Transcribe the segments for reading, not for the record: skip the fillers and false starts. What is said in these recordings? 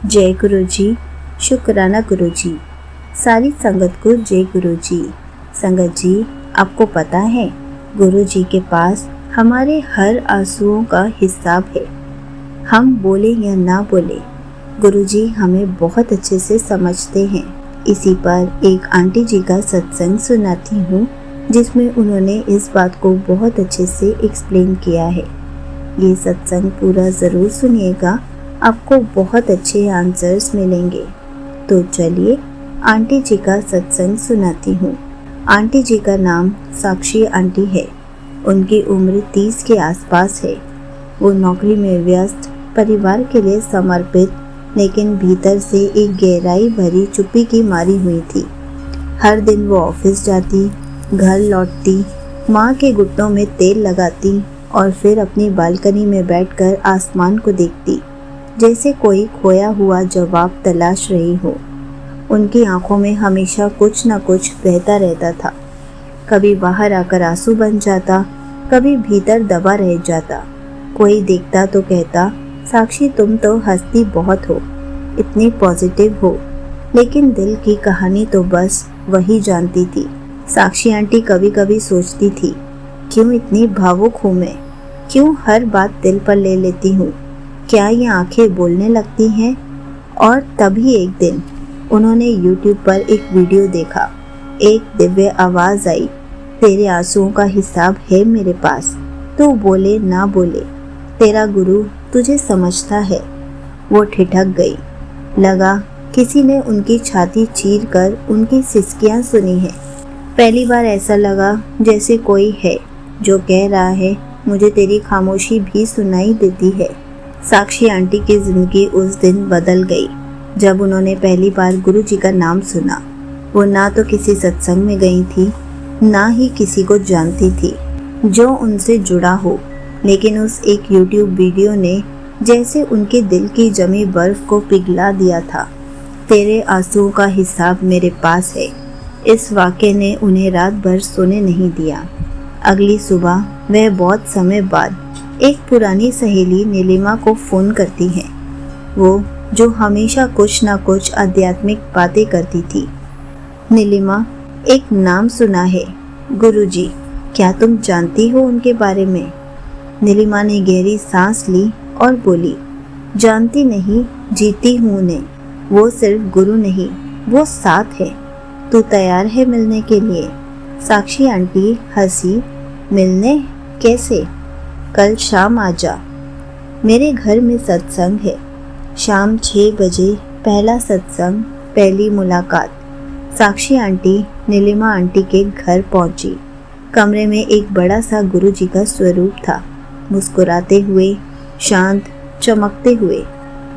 जय गुरु जी। शुक्राना गुरु जी। सारी संगत को जय गुरु जी। संगत जी, आपको पता है गुरु जी के पास हमारे हर आंसुओं का हिसाब है। हम बोले या ना बोले, गुरु जी हमें बहुत अच्छे से समझते हैं। इसी पर एक आंटी जी का सत्संग सुनाती हूँ, जिसमें उन्होंने इस बात को बहुत अच्छे से एक्सप्लेन किया है। ये सत्संग पूरा ज़रूर सुनिएगा, आपको बहुत अच्छे आंसर्स मिलेंगे। तो चलिए आंटी जी का सत्संग सुनाती हूँ। आंटी जी का नाम साक्षी आंटी है। उनकी उम्र 30 के आसपास है। वो नौकरी में व्यस्त, परिवार के लिए समर्पित, लेकिन भीतर से एक गहराई भरी चुप्पी की मारी हुई थी। हर दिन वो ऑफिस जाती, घर लौटती, माँ के घुटनों में तेल लगाती और फिर अपनी बालकनी में बैठकर आसमान को देखती, जैसे कोई खोया हुआ जवाब तलाश रही हो। उनकी आंखों में हमेशा कुछ न कुछ बहता रहता था। कभी बाहर आकर आंसू बन जाता, कभी भीतर दबा रह जाता। कोई देखता तो कहता, साक्षी तुम तो हंसती बहुत हो, इतनी पॉजिटिव हो, लेकिन दिल की कहानी तो बस वही जानती थी। साक्षी आंटी कभी कभी सोचती थी, क्यों इतनी भावुक हूँ मैं, क्यों हर बात दिल पर ले लेती हूँ, क्या ये आंखें बोलने लगती हैं। और तभी एक दिन उन्होंने YouTube पर एक वीडियो देखा। एक दिव्य आवाज़ आई, तेरे आंसुओं का हिसाब है मेरे पास, तू बोले ना बोले, तेरा गुरु तुझे समझता है। वो ठिठक गई। लगा किसी ने उनकी छाती चीर कर उनकी सिसकियां सुनी है। पहली बार ऐसा लगा जैसे कोई है जो कह रहा है, मुझे तेरी खामोशी भी सुनाई देती है। साक्षी आंटी की जिंदगी उस दिन बदल गई जब उन्होंने पहली बार गुरु जी का नाम सुना। वो ना तो किसी सत्संग में गई थी, ना ही किसी को जानती थी जो उनसे जुड़ा हो, लेकिन उस एक YouTube वीडियो ने जैसे उनके दिल की जमी बर्फ को पिघला दिया था। तेरे आंसुओं का हिसाब मेरे पास है। इस वाक्य ने उन्हें रात भर सोने नहीं दिया। अगली सुबह वह बहुत समय बाद एक पुरानी सहेली नीलिमा को फ़ोन करती है, वो जो हमेशा कुछ ना कुछ आध्यात्मिक बातें करती थी। नीलिमा, एक नाम सुना है, गुरुजी, क्या तुम जानती हो उनके बारे में? नीलिमा ने गहरी सांस ली और बोली, जानती नहीं, जीती हूँ उन्हें। वो सिर्फ गुरु नहीं, वो साथ है। तू तैयार है मिलने के लिए? साक्षी आंटी हंसी, मिलने? कैसे? कल शाम आ जा, मेरे घर में सत्संग है। शाम 6 बजे पहला सत्संग, पहली मुलाकात। साक्षी आंटी नीलिमा आंटी के घर पहुंची। कमरे में एक बड़ा सा गुरु जी का स्वरूप था, मुस्कुराते हुए, शांत, चमकते हुए।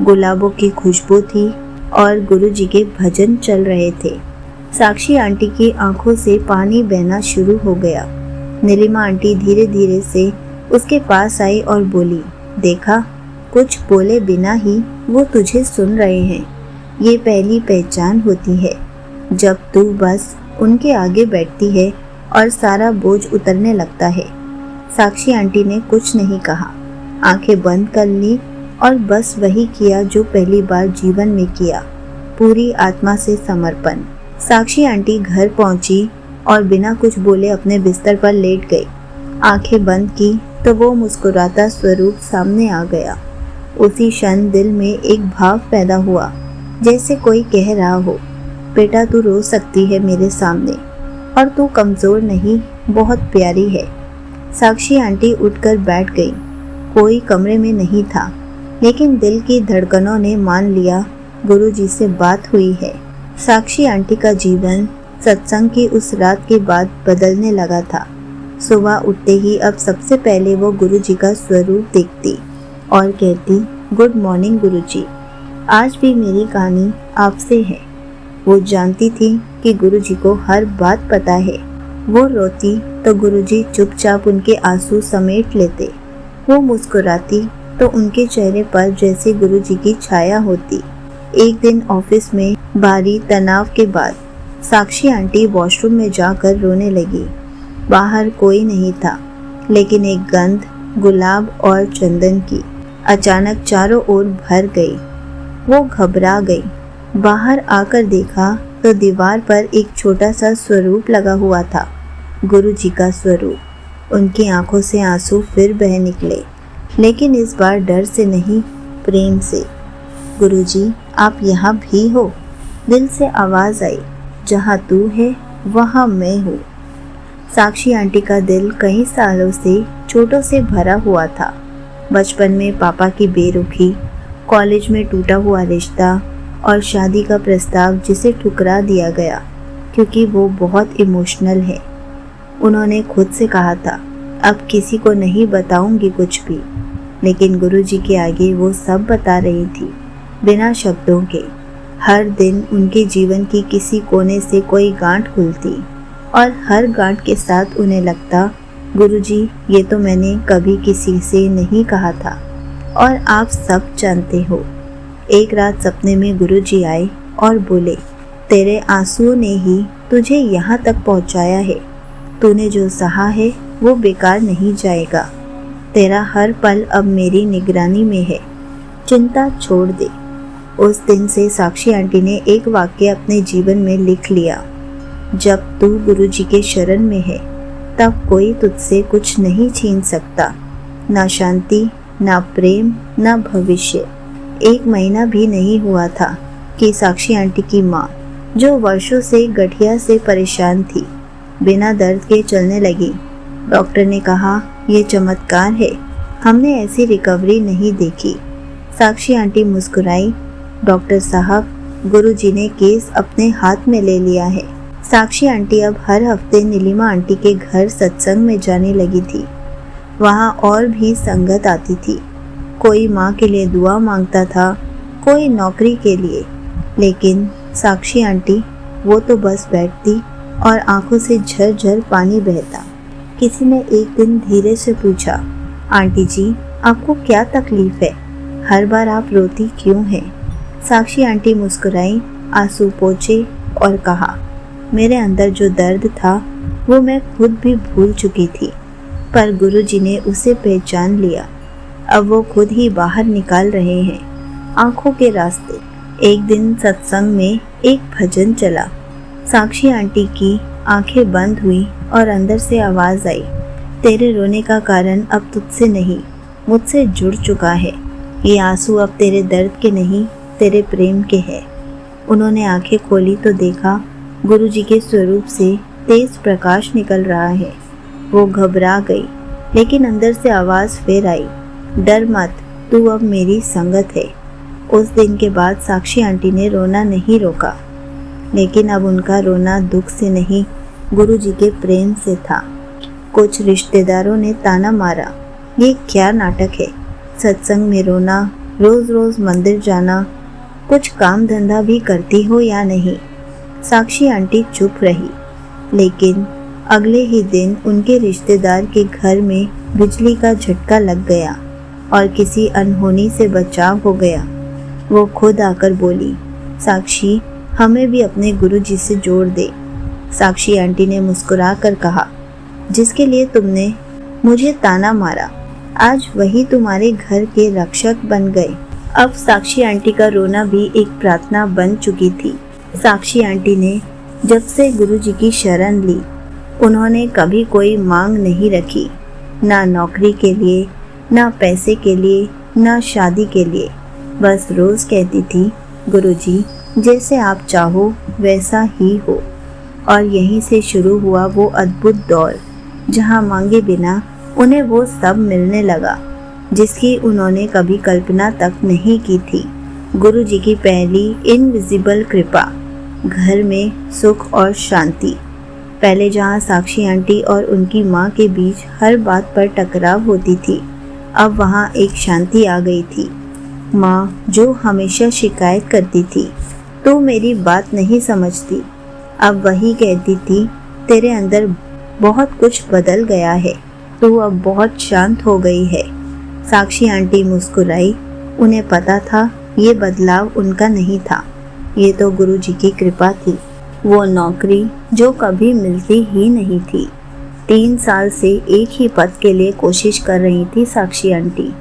गुलाबों की खुशबू थी और गुरु जी के भजन चल रहे थे। साक्षी आंटी की आंखों से पानी बहना शुरू हो गया। नीलिमा आंटी धीरे धीरे से उसके पास आई और बोली, देखा, कुछ बोले बिना ही वो तुझे सुन रहे हैं। ये पहली पहचान होती है, जब तू बस उनके आगे बैठती है और सारा बोझ उतरने लगता है। साक्षी आंटी ने कुछ नहीं कहा, आंखें बंद कर ली और बस वही किया जो पहली बार जीवन में किया, पूरी आत्मा से समर्पण। साक्षी आंटी घर पहुंची और बिना कुछ बोले अपने बिस्तर पर लेट गई। आंखें बंद की तो वो मुस्कुराता स्वरूप सामने आ गया। उसी क्षण दिल में एक भाव पैदा हुआ, जैसे कोई कह रहा हो, बेटा तू रो सकती है मेरे सामने, और तू कमज़ोर नहीं, बहुत प्यारी है। साक्षी आंटी उठकर बैठ गई। कोई कमरे में नहीं था, लेकिन दिल की धड़कनों ने मान लिया गुरु जी से बात हुई है। साक्षी आंटी का जीवन सत्संग की उस रात के बाद बदलने लगा था। सुबह उठते ही अब सबसे पहले वो गुरु जी का स्वरूप देखती और कहती, गुड मॉर्निंग गुरु जी, आज भी मेरी कहानी आपसे है। वो जानती थी कि गुरु जी को हर बात पता है। वो रोती तो गुरु जी चुपचाप उनके आंसू समेट लेते। वो मुस्कुराती तो उनके चेहरे पर जैसे गुरु जी की छाया होती। एक दिन ऑफिस में भारी तनाव के बाद साक्षी आंटी वॉशरूम में जाकर रोने लगी। बाहर कोई नहीं था, लेकिन एक गंध गुलाब और चंदन की अचानक चारों ओर भर गई। वो घबरा गई। बाहर आकर देखा तो दीवार पर एक छोटा सा स्वरूप लगा हुआ था, गुरुजी का स्वरूप। उनकी आंखों से आंसू फिर बह निकले, लेकिन इस बार डर से नहीं, प्रेम से। गुरुजी, आप यहाँ भी हो? दिल से आवाज आई। जहाँ तू है वहाँ मैं हूँ। साक्षी आंटी का दिल कई सालों से चोटों से भरा हुआ था। बचपन में पापा की बेरुखी, कॉलेज में टूटा हुआ रिश्ता और शादी का प्रस्ताव जिसे ठुकरा दिया गया क्योंकि वो बहुत इमोशनल है। उन्होंने खुद से कहा था, अब किसी को नहीं बताऊंगी कुछ भी, लेकिन गुरुजी के आगे वो सब बता रही थी, बिना शब्दों के। हर दिन उनके जीवन की किसी कोने से कोई गांठ खुलती और हर गांठ के साथ उन्हें लगता, गुरुजी, ये तो मैंने कभी किसी से नहीं कहा था और आप सब जानते हो। एक रात सपने में गुरुजी आए और बोले, तेरे आंसुओं ने ही तुझे यहाँ तक पहुँचाया है। तूने जो सहा है वो बेकार नहीं जाएगा। तेरा हर पल अब मेरी निगरानी में है। चिंता छोड़ दे। उस दिन से साक्षी आंटी ने एक वाक्य अपने जीवन में लिख लिया, जब तू गुरुजी के शरण में है तब कोई तुझसे कुछ नहीं छीन सकता, ना शांति, ना प्रेम, ना भविष्य। 1 महीना भी नहीं हुआ था कि साक्षी आंटी की माँ, जो वर्षों से गठिया से परेशान थी, बिना दर्द के चलने लगी। डॉक्टर ने कहा, ये चमत्कार है, हमने ऐसी रिकवरी नहीं देखी। साक्षी आंटी मुस्कुराई। डॉक्टर साहब, गुरुजी ने केस अपने हाथ में ले लिया है। साक्षी आंटी अब हर हफ्ते नीलिमा आंटी के घर सत्संग में जाने लगी थी। वहाँ और भी संगत आती थी। कोई माँ के लिए दुआ मांगता था, कोई नौकरी के लिए, लेकिन साक्षी आंटी, वो तो बस बैठती और आंखों से झरझर पानी बहता। किसी ने एक दिन धीरे से पूछा, आंटी जी, आपको क्या तकलीफ है? हर बार आप रोती क्यों हैं? साक्षी आंटी मुस्कुराई, आंसू पोंछे और कहा, मेरे अंदर जो दर्द था वो मैं खुद भी भूल चुकी थी, पर गुरुजी ने उसे पहचान लिया। अब वो खुद ही बाहर निकाल रहे हैं, आंखों के रास्ते। एक दिन सत्संग में एक भजन चला। साक्षी आंटी की आंखें बंद हुई और अंदर से आवाज आई, तेरे रोने का कारण अब तुझसे नहीं, मुझसे जुड़ चुका है। ये आंसू अब तेरे दर्द के नहीं, तेरे प्रेम के हैं। उन्होंने आंखें खोली तो देखा, गुरुजी के स्वरूप से तेज प्रकाश निकल रहा है। वो घबरा गई, लेकिन अंदर से आवाज फिर आई, डर मत, तू अब मेरी संगत है। उस दिन के बाद साक्षी आंटी ने रोना नहीं रोका, लेकिन अब उनका रोना दुख से नहीं, गुरुजी के प्रेम से था। कुछ रिश्तेदारों ने ताना मारा, ये क्या नाटक है? सत्संग में रोना, रोज रोज मंदिर जाना, कुछ काम धंधा भी करती हो या नहीं? साक्षी आंटी चुप रही, लेकिन अगले ही दिन उनके रिश्तेदार के घर में बिजली का झटका लग गया और किसी अनहोनी से बचाव हो गया। वो खुद आकर बोली, साक्षी, हमें भी अपने गुरुजी से जोड़ दे। साक्षी आंटी ने मुस्कुरा कर कहा, जिसके लिए तुमने मुझे ताना मारा, आज वही तुम्हारे घर के रक्षक बन गए। अब साक्षी आंटी का रोना भी एक प्रार्थना बन चुकी थी। साक्षी आंटी ने जब से गुरुजी की शरण ली, उन्होंने कभी कोई मांग नहीं रखी, ना नौकरी के लिए, ना पैसे के लिए, ना शादी के लिए। बस रोज कहती थी, गुरुजी, जैसे आप चाहो वैसा ही हो। और यहीं से शुरू हुआ वो अद्भुत दौर, जहाँ मांगे बिना उन्हें वो सब मिलने लगा जिसकी उन्होंने कभी कल्पना तक नहीं की थी। गुरुजी की पहली इनविजिबल कृपा, घर में सुख और शांति। पहले जहाँ साक्षी आंटी और उनकी माँ के बीच हर बात पर टकराव होती थी, अब वहाँ एक शांति आ गई थी। माँ, जो हमेशा शिकायत करती थी, तू मेरी बात नहीं समझती, अब वही कहती थी, तेरे अंदर बहुत कुछ बदल गया है, तू अब बहुत शांत हो गई है। साक्षी आंटी मुस्कुराई। उन्हें पता था ये बदलाव उनका नहीं था, ये तो गुरुजी की कृपा थी। वो नौकरी जो कभी मिलती ही नहीं थी। 3 साल से एक ही पद के लिए कोशिश कर रही थी साक्षी आंटी,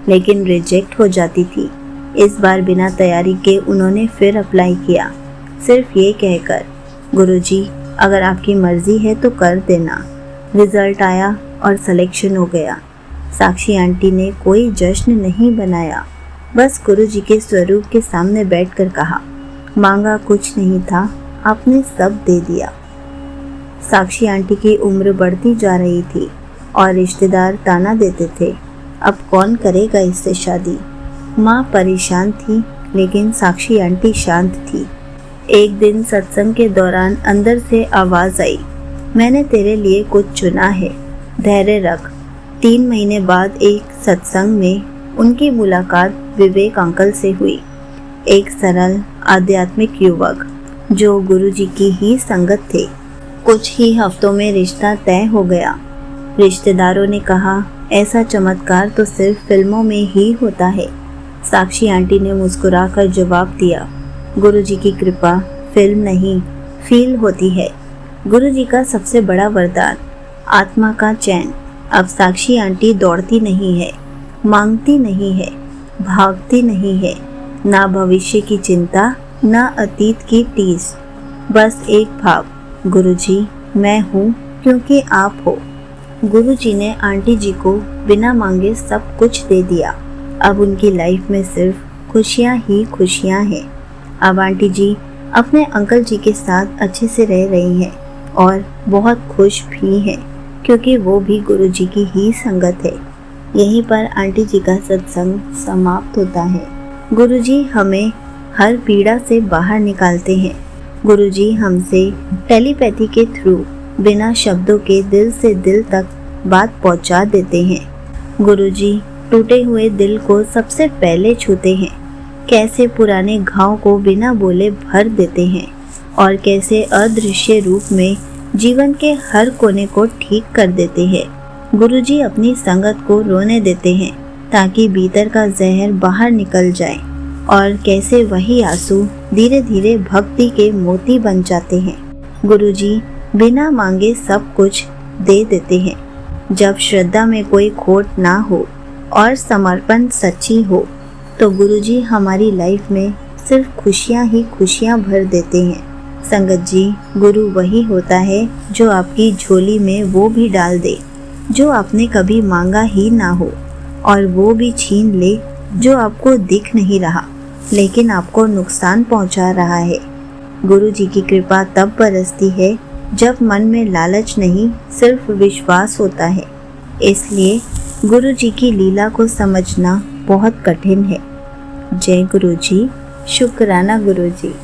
लेकिन रिजेक्ट हो जाती थी। इस बार बिना तैयारी के उन्होंने फिर अप्लाई किया, सिर्फ ये कहकर, गुरुजी अगर आपकी मर्जी है तो कर देना। रिजल्ट आया और सिलेक्शन हो गया। साक्षी आंटी ने कोई जश्न नहीं बनाया, बस गुरुजी के स्वरूप के सामने बैठकर कहा, मांगा कुछ नहीं था, आपने सब दे दिया। साक्षी आंटी की उम्र बढ़ती जा रही थी और रिश्तेदार ताना देते थे, अब कौन करेगा इससे शादी। माँ परेशान थी लेकिन साक्षी आंटी शांत थी। एक दिन सत्संग के दौरान अंदर से आवाज आई, मैंने तेरे लिए कुछ चुना है, धैर्य रख। 3 महीने बाद एक सत्संग में उनकी मुलाकात विवेक अंकल से हुई, एक सरल आध्यात्मिक युवक जो गुरुजी की ही संगत थे। कुछ ही हफ्तों में रिश्ता तय हो गया। रिश्तेदारों ने कहा, ऐसा चमत्कार तो सिर्फ फिल्मों में ही होता है। साक्षी आंटी ने मुस्कुराकर जवाब दिया, गुरुजी की कृपा फिल्म नहीं फील होती है। गुरुजी का सबसे बड़ा वरदान, आत्मा का चैन। अब साक्षी आंटी दौड़ती नहीं है, मांगती नहीं है, भागती नहीं है, ना भविष्य की चिंता, ना अतीत की टीस, बस एक भाव, गुरुजी मैं हूँ क्योंकि आप हो। गुरुजी ने आंटी जी को बिना मांगे सब कुछ दे दिया। अब उनकी लाइफ में सिर्फ खुशियाँ ही खुशियाँ हैं। अब आंटी जी अपने अंकल जी के साथ अच्छे से रह रही हैं और बहुत खुश भी हैं क्योंकि वो भी गुरुजी की ही संगत है। यहीं पर आंटी जी का सत्संग समाप्त होता है। गुरुजी हमें हर पीड़ा से बाहर निकालते हैं। गुरुजी हमसे टेलीपैथी के थ्रू बिना शब्दों के दिल से दिल तक बात पहुंचा देते हैं। गुरुजी टूटे हुए दिल को सबसे पहले छूते हैं, कैसे पुराने घाव को बिना बोले भर देते हैं और कैसे अदृश्य रूप में जीवन के हर कोने को ठीक कर देते हैं। गुरुजी अपनी संगत को रोने देते हैं ताकि भीतर का जहर बाहर निकल जाए और कैसे वही आंसू धीरे धीरे भक्ति के मोती बन जाते हैं। गुरुजी बिना मांगे सब कुछ दे देते हैं। जब श्रद्धा में कोई खोट ना हो और समर्पण सच्ची हो तो गुरुजी हमारी लाइफ में सिर्फ खुशियाँ ही खुशियाँ भर देते हैं। संगत जी, गुरु वही होता है जो आपकी झोली में वो भी डाल दे जो आपने कभी मांगा ही ना हो, और वो भी छीन ले जो आपको दिख नहीं रहा लेकिन आपको नुकसान पहुंचा रहा है। गुरु जी की कृपा तब बरसती है जब मन में लालच नहीं सिर्फ विश्वास होता है। इसलिए गुरु जी की लीला को समझना बहुत कठिन है। जय गुरु जी, शुक्राना गुरु जी।